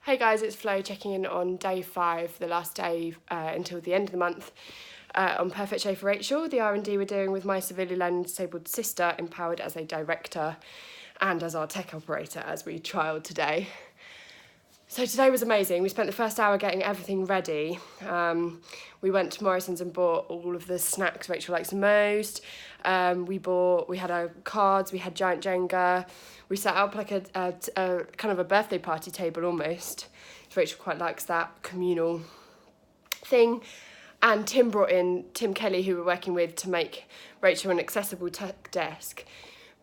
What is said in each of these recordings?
Hey guys, it's Flo checking in on day 5, the last day until the end of the month, on Perfect Show for Rachel, the R&D we're doing with my severely learning disabled sister, empowered as a director and as our tech operator as we trialled today. So today was amazing. We spent the first hour getting everything ready. We went to Morrison's and bought all of the snacks Rachel likes the most. We had our cards, we had giant Jenga. We set up like a kind of a birthday party table almost. So Rachel quite likes that communal thing. And Tim Kelly, who we're working with to make Rachel an accessible tech desk,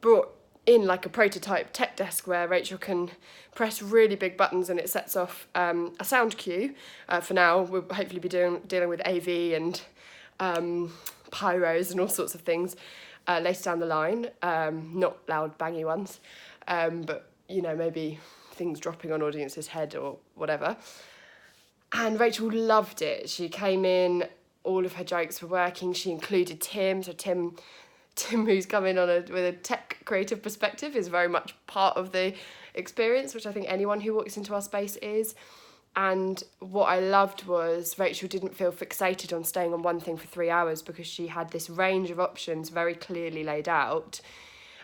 brought in like a prototype tech desk where Rachel can press really big buttons and it sets off a sound cue. For now, we'll hopefully be dealing with AV and pyros and all sorts of things later down the line. Not loud, bangy ones, but maybe things dropping on audience's head or whatever. And Rachel loved it. She came in, all of her jokes were working. She included Tim, so Tim, who's come in with a tech creative perspective, is very much part of the experience, which I think anyone who walks into our space is. And what I loved was Rachel didn't feel fixated on staying on one thing for 3 hours because she had this range of options very clearly laid out.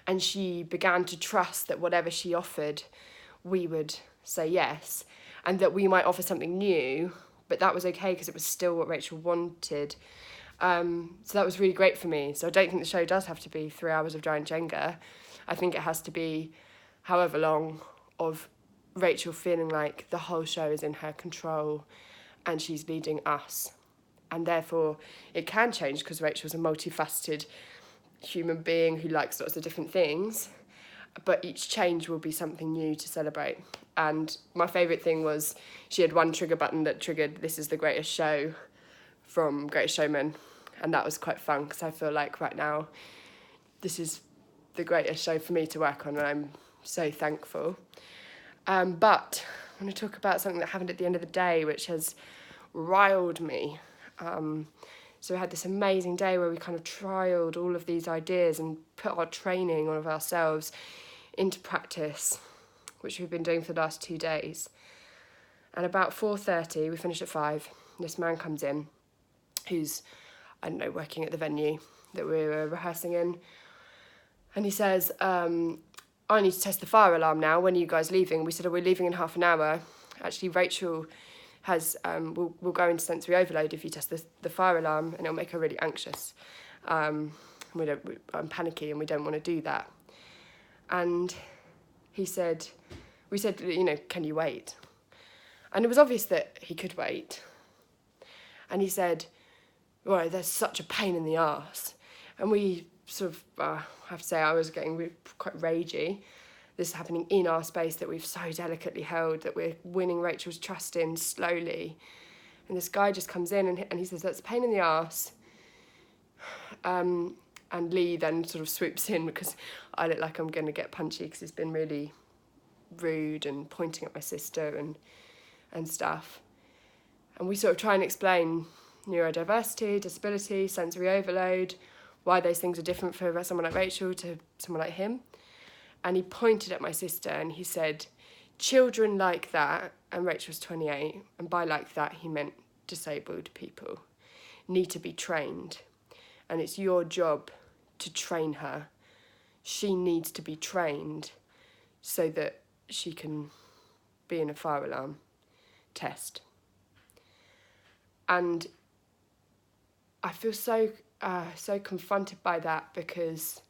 And she began to trust that whatever she offered, we would say yes. And that we might offer something new, but that was okay because it was still what Rachel wanted. So that was really great for me. So I don't think the show does have to be 3 hours of giant Jenga. I think it has to be however long of Rachel feeling like the whole show is in her control and she's leading us. And therefore it can change because Rachel's a multifaceted human being who likes lots of different things, but each change will be something new to celebrate. And my favourite thing was she had one trigger button that triggered "This is the greatest show" from Greatest Showman, and that was quite fun because I feel like right now this is the greatest show for me to work on and I'm so thankful. But I want to talk about something that happened at the end of the day which has riled me. So we had this amazing day where we kind of trialled all of these ideas and put our training of ourselves into practice, which we've been doing for the last 2 days. And about 4:30, we finished at 5, this man comes in who's, I don't know, working at the venue that we were rehearsing in. And he says, I need to test the fire alarm now. When are you guys leaving? We said, we're leaving in half an hour. Actually, Rachel has will go into sensory overload if you test the fire alarm, and it'll make her really anxious. I'm panicky and we don't want to do that. And we said, can you wait? And it was obvious that he could wait. And he said, well, there's such a pain in the arse. And we sort of, I have to say, I was getting quite ragey. This is happening in our space that we've so delicately held, that we're winning Rachel's trust in slowly. And this guy just comes in and he says, that's a pain in the arse. And Lee then sort of swoops in because I look like I'm going to get punchy because he's been really rude and pointing at my sister and stuff. And we sort of try and explain neurodiversity, disability, sensory overload, why those things are different for someone like Rachel to someone like him. And he pointed at my sister and he said, children like that, and Rachel's 28, and by like that he meant disabled people, need to be trained. And it's your job to train her. She needs to be trained so that she can be in a fire alarm test. And I feel so confronted by that because,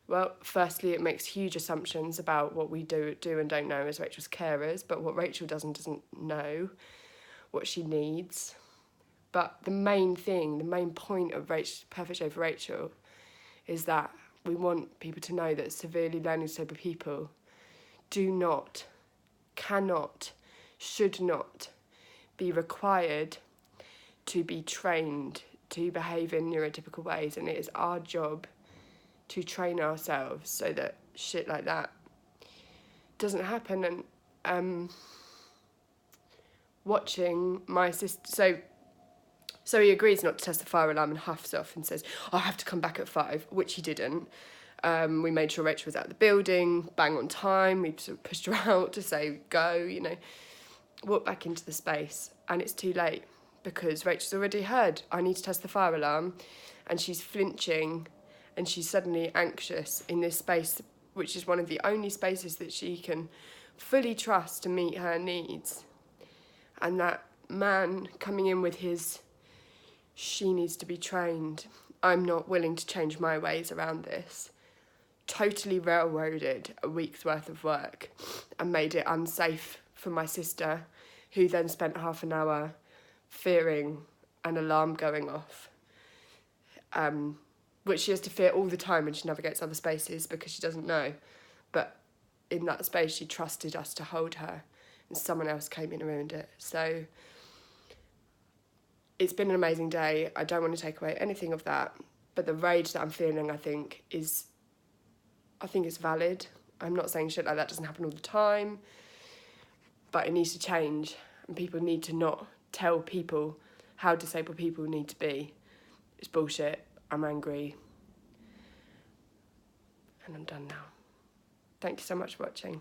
well, firstly, it makes huge assumptions about what we do and don't know as Rachel's carers, but what Rachel doesn't know, what she needs. But the main point of Perfect Show for Rachel is that we want people to know that severely learning disabled people cannot, should not be required to be trained to behave in neurotypical ways, and it is our job to train ourselves so that shit like that doesn't happen. And watching my sister, so he agrees not to test the fire alarm and huffs off and says, I have to come back at 5, which he didn't. We made sure Rachel was at the building, bang on time. We sort of pushed her out to say, go, you know, walk back into the space. And it's too late because Rachel's already heard, I need to test the fire alarm. And she's flinching and she's suddenly anxious in this space, which is one of the only spaces that she can fully trust to meet her needs. And that man coming in with his, she needs to be trained, I'm not willing to change my ways around this, totally railroaded a week's worth of work and made it unsafe for my sister, who then spent half an hour fearing an alarm going off, which she has to fear all the time when she navigates other spaces because she doesn't know. But in that space, she trusted us to hold her, and someone else came in and ruined it. So it's been an amazing day. I don't want to take away anything of that, but the rage that I'm feeling, I think is valid. I'm not saying shit like that doesn't happen all the time, but it needs to change, and people need to not tell people how disabled people need to be. It's bullshit. I'm angry. And I'm done now. Thank you so much for watching.